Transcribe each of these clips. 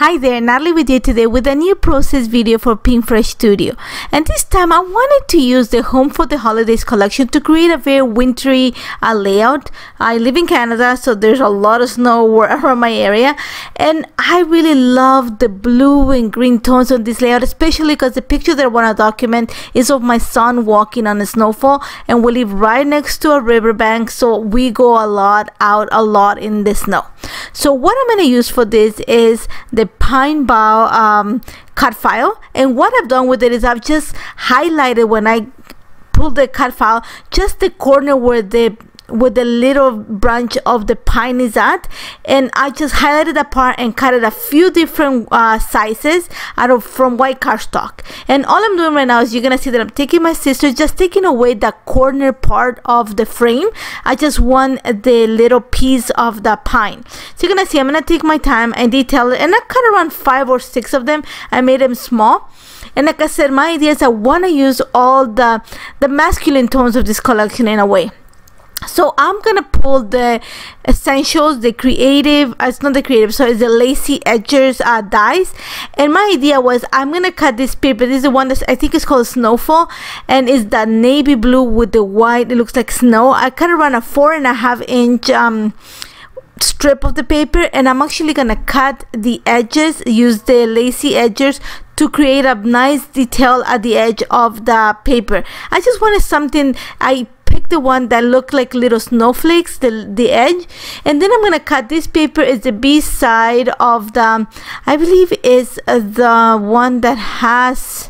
Hi there, Natalie with you today with a new process video for PinkFresh Studio. And this time I wanted to use the Home for the Holidays collection to create a very wintry layout. I live in Canada, so there's a lot of snow around my area. And I really love the blue and green tones on this layout, especially because the picture that I want to document is of my son walking on a snowfall. And we live right next to a riverbank, so we go out a lot in the snow. So what I'm going to use for this is the Pine Bough Cutfile, and what I've done with it is I've just highlighted, when I pull the Cutfile, just the corner where the little branch of the pine is at, and I just highlighted that part and cut it a few different sizes from white cardstock. And all I'm doing right now is you're gonna see that I'm taking my scissors, just taking away the corner part of the frame. I just want the little piece of the pine. So you're gonna see I'm gonna take my time and detail it, and I cut around 5 or 6 of them. I made them small. And like I said, my idea is I want to use all the masculine tones of this collection in a way. So I'm gonna pull the essentials, the creative, it's not the creative, so it's the Lacey Edgers dies. And my idea was I'm gonna cut this paper. This is the one that I think is called Snowfall, and it's the navy blue with the white. It looks like snow. I cut around a 4.5 inch strip of the paper, and I'm actually gonna cut the edges, use the Lacey Edgers to create a nice detail at the edge of the paper. I just wanted something, I picked the one that looked like little snowflakes, the edge. And then I'm gonna cut this paper. Is the B side of the, I believe is the one that has,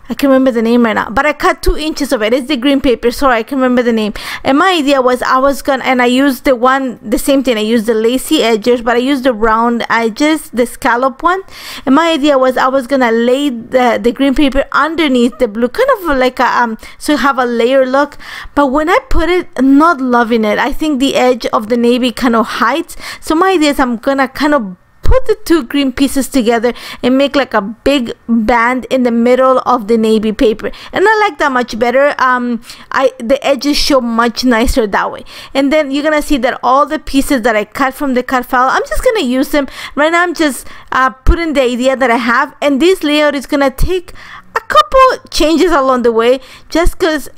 I can't remember the name right now, but I cut 2 inches of it. It's the green paper, sorry, I can remember the name. And my idea was and I used the same thing. I used the Lacey Edgers, but I used the round edges, the scallop one. And my idea was I was gonna lay the green paper underneath the blue, kind of like a so you have a layer look. But when I put it, I'm not loving it. I think the edge of the navy kind of hides. So my idea is I'm gonna kind of put the 2 green pieces together and make like a big band in the middle of the navy paper, and I like that much better. The edges show much nicer that way. And then you're gonna see that all the pieces that I cut from the cut file, I'm just gonna use them right now. I'm just putting the idea that I have, and this layout is gonna take a couple changes along the way, just because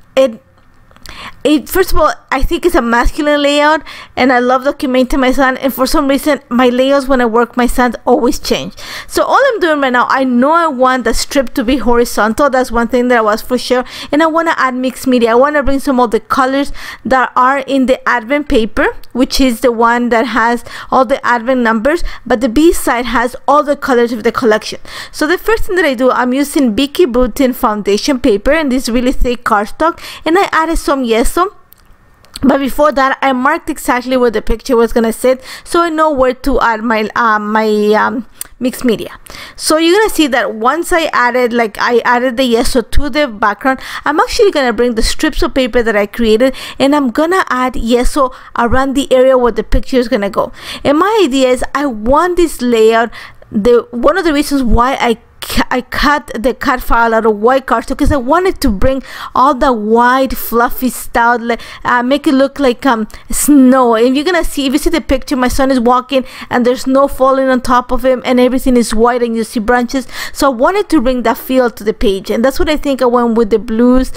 first of all, I think it's a masculine layout, and I love documenting my son, and for some reason my layouts when I work my sons always change. So all I'm doing right now, I know I want the strip to be horizontal. That's one thing that I was for sure. And I want to add mixed media. I want to bring some of the colors that are in the advent paper, which is the one that has all the advent numbers, but the B side has all the colors of the collection. So the first thing that I do, I'm using Bicky Boutin foundation paper, and this really thick cardstock, and I added some yeso. But before that, I marked exactly where the picture was gonna sit, so I know where to add my mixed media. So you're gonna see that once I added the yeso to the background, I'm actually gonna bring the strips of paper that I created, and I'm gonna add yeso around the area where the picture is gonna go. And my idea is I want this layout. One of the reasons why I cut the cut file out of white cardstock, because I wanted to bring all the white fluffy style, make it look like snow. And you're gonna see, if you see the picture, my son is walking and there's snow falling on top of him, and everything is white and you see branches. So I wanted to bring that feel to the page, and that's what I think I went with the blues,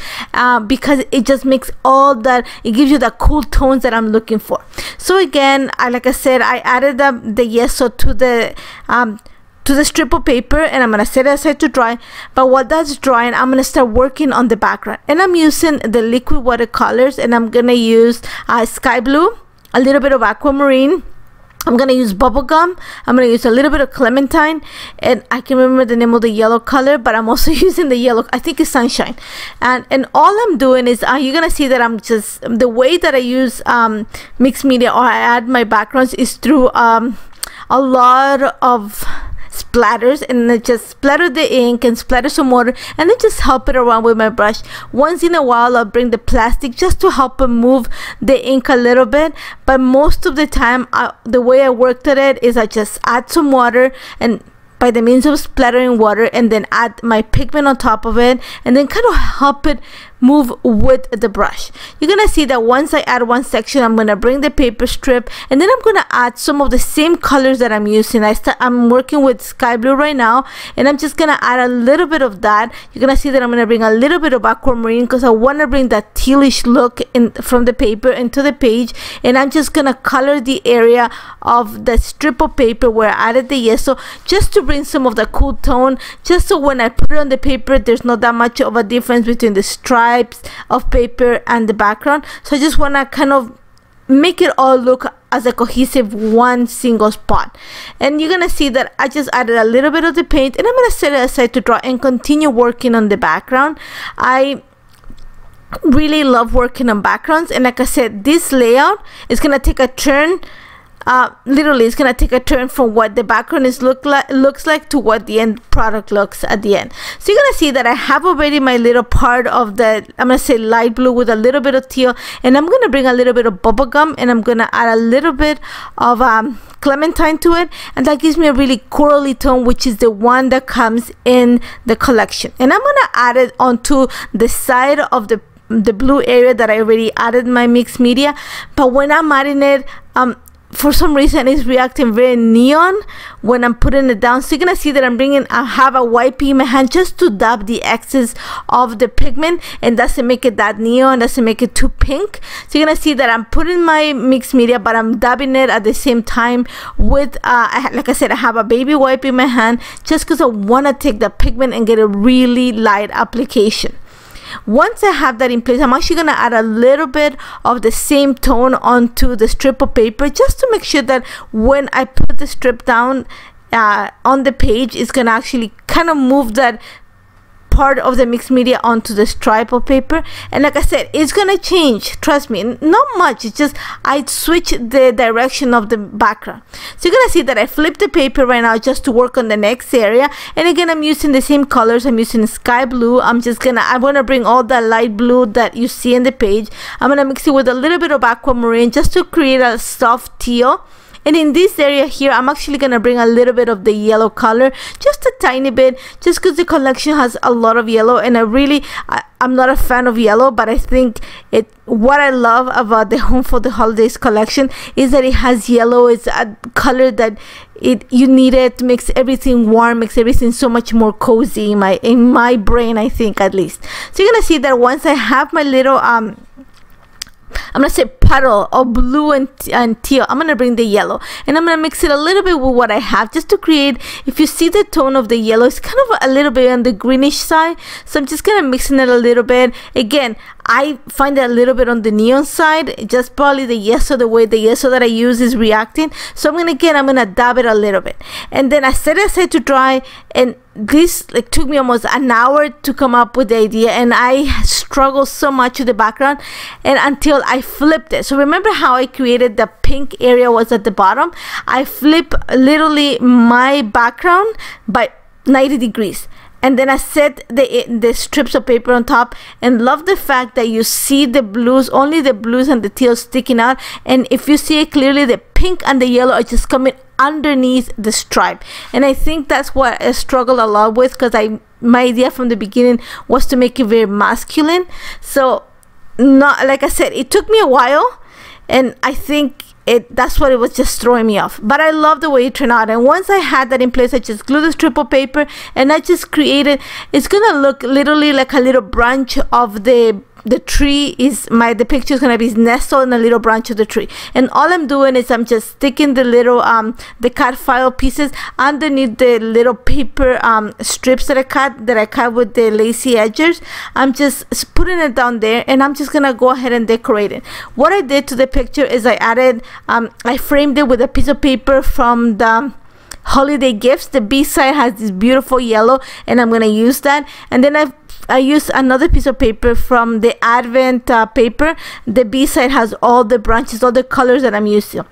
because it just makes all that, it gives you the cool tones that I'm looking for. So again, like I said, I added the yeso to the strip of paper, and I'm gonna set it aside to dry. But while that's drying, I'm gonna start working on the background, and I'm using the Liquid Watercolors, and I'm gonna use sky blue, a little bit of Aquamarine, I'm gonna use bubblegum, I'm gonna use a little bit of Clementine, and I can remember the name of the yellow color, but I'm also using the yellow, I think it's Sunshine. And all I'm doing is you're gonna see that I'm just, the way that I use mixed media, or I add my backgrounds, is through a lot of splatters, and I just splatter the ink and splatter some water, and then just help it around with my brush. Once in a while I'll bring the plastic just to help it move the ink a little bit, but most of the time the way I worked at it is I just add some water, and by the means of splattering water, and then add my pigment on top of it, and then kind of help it move with the brush. You're gonna see that once I add one section, I'm gonna bring the paper strip, and then I'm gonna add some of the same colors that I'm using. I'm working with sky blue right now, and I'm just gonna add a little bit of that. You're gonna see that I'm gonna bring a little bit of aquamarine because I want to bring that tealish look from the paper into the page, and I'm just gonna color the area of the strip of paper where I added the yeso, just to bring some of the cool tone, just so when I put it on the paper, there's not that much of a difference between the stripes of paper and the background. So I just want to kind of make it all look as a cohesive one single spot. And you're gonna see that I just added a little bit of the paint, and I'm gonna set it aside to dry and continue working on the background. I really love working on backgrounds, and like I said, this layout is gonna take a turn. Literally, it's gonna take a turn from what the background looks like to what the end product looks at the end. So you're gonna see that I have already my little part of the, I'm gonna say light blue with a little bit of teal, and I'm gonna bring a little bit of bubble gum, and I'm gonna add a little bit of Clementine to it, and that gives me a really corally tone, which is the one that comes in the collection. And I'm gonna add it onto the side of the blue area that I already added my mixed media. But when I'm adding it, for some reason it's reacting very neon when I'm putting it down. So you're gonna see that I have a white pea in my hand just to dab the excess of the pigment, and doesn't make it that neon, doesn't make it too pink. So you're gonna see that I'm putting my mixed media, but I'm dabbing it at the same time with like I said, I have a baby wipe in my hand, just because I want to take the pigment and get a really light application. Once I have that in place, I'm actually going to add a little bit of the same tone onto the strip of paper, just to make sure that when I put the strip down on the page, it's going to actually kind of move that part of the mixed media onto the stripe of paper. And like I said, it's gonna change, trust me, not much. It's just I switch the direction of the background. So you're gonna see that I flip the paper right now just to work on the next area. And again, I'm using the same colors. I'm using sky blue. I want to bring all that light blue that you see in the page. I'm gonna mix it with a little bit of aquamarine just to create a soft teal. And in this area here, I'm actually going to bring a little bit of the yellow color, just a tiny bit, just because the collection has a lot of yellow, and I'm not a fan of yellow, but I think what I love about the Home for the Holidays collection is that it has yellow. It's a color that you need. It makes everything warm, makes everything so much more cozy in my brain, I think, at least. So you're going to see that once I have my little I'm gonna say puddle of blue and teal, I'm gonna bring the yellow, and I'm gonna mix it a little bit with what I have, just to create, if you see the tone of the yellow, it's kind of a little bit on the greenish side. So I'm just gonna mixing it a little bit. Again, I find it a little bit on the neon side, just probably the yeso, the way the yeso that I use is reacting. So I'm gonna dab it a little bit, and then I set it aside to dry. And this took me almost an hour to come up with the idea, and I struggled so much with the background, and until I flipped it. So remember how I created the pink area was at the bottom? I flip literally my background by 90 degrees. And then I set the strips of paper on top, and love the fact that you see the blues, only the blues and the teal sticking out. And if you see it clearly, the pink and the yellow are just coming underneath the stripe. And I think that's what I struggled a lot with, because my idea from the beginning was to make it very masculine. So not, like I said, it took me a while, and I think that's what it was just throwing me off. But I love the way it turned out. And once I had that in place, I just glued the strip of paper, and I just created, it's gonna look literally like a little branch of the tree. The picture is gonna be nestled in a little branch of the tree, and all I'm doing is I'm just sticking the little the Cutfile pieces underneath the little paper strips that I cut with the Lacey Edgers. I'm just putting it down there, and I'm just gonna go ahead and decorate it. What I did to the picture is I added I framed it with a piece of paper from the holiday gifts. The B side has this beautiful yellow, and I'm gonna use that. And then I used another piece of paper from the Advent paper. The B side has all the branches, all the colors that I'm using.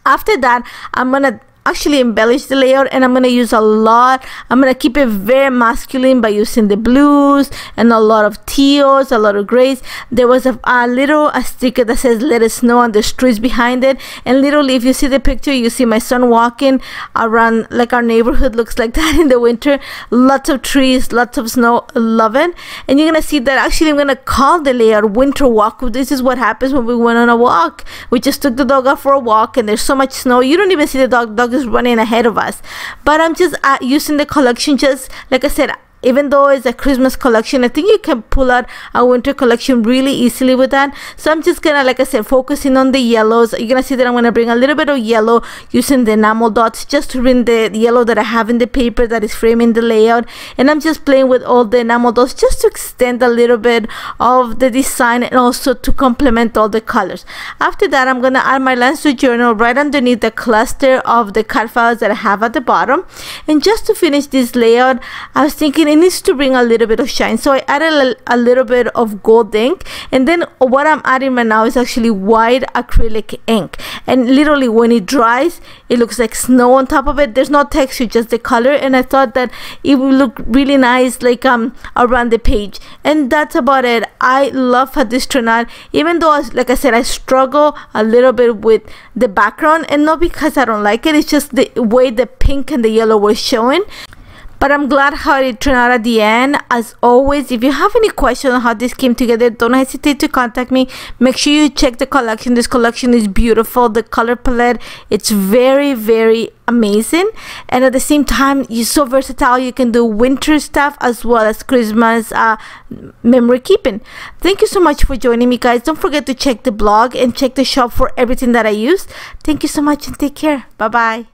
After that, I'm gonna actually embellish the layout, and I'm going to use a lot. I'm going to keep it very masculine by using the blues and a lot of teals, a lot of grays. There was a little sticker that says "Let It Snow" on the streets behind it, and literally if you see the picture, you see my son walking around, like our neighborhood looks like that in the winter. Lots of trees, lots of snow. Love it. And you're going to see that actually I'm going to call the layout Winter Walk. This is what happens when we went on a walk. We just took the dog out for a walk, and there's so much snow you don't even see the dog is running ahead of us. But I'm just using the collection, just like I said, even though it's a Christmas collection, I think you can pull out a winter collection really easily with that. So I'm just gonna, like I said, focusing on the yellows. You're gonna see that I'm gonna bring a little bit of yellow using the enamel dots just to bring the yellow that I have in the paper that is framing the layout. And I'm just playing with all the enamel dots just to extend a little bit of the design and also to complement all the colors. After that, I'm gonna add my Landscape journal right underneath the cluster of the cut files that I have at the bottom. And just to finish this layout, I was thinking it needs to bring a little bit of shine, so I added a little bit of gold ink, and then what I'm adding right now is actually white acrylic ink, and literally when it dries it looks like snow on top of it. There's no texture, just the color, and I thought that it would look really nice like around the page. And that's about it. I love how this turned out, even though, like I said, I struggle a little bit with the background, and not because I don't like it, it's just the way the pink and the yellow were showing. But I'm glad how it turned out at the end. As always, if you have any questions on how this came together, don't hesitate to contact me. Make sure you check the collection. This collection is beautiful. The color palette, it's very, very amazing. And at the same time, you're so versatile. You can do winter stuff as well as Christmas memory keeping. Thank you so much for joining me, guys. Don't forget to check the blog and check the shop for everything that I use. Thank you so much and take care. Bye-bye.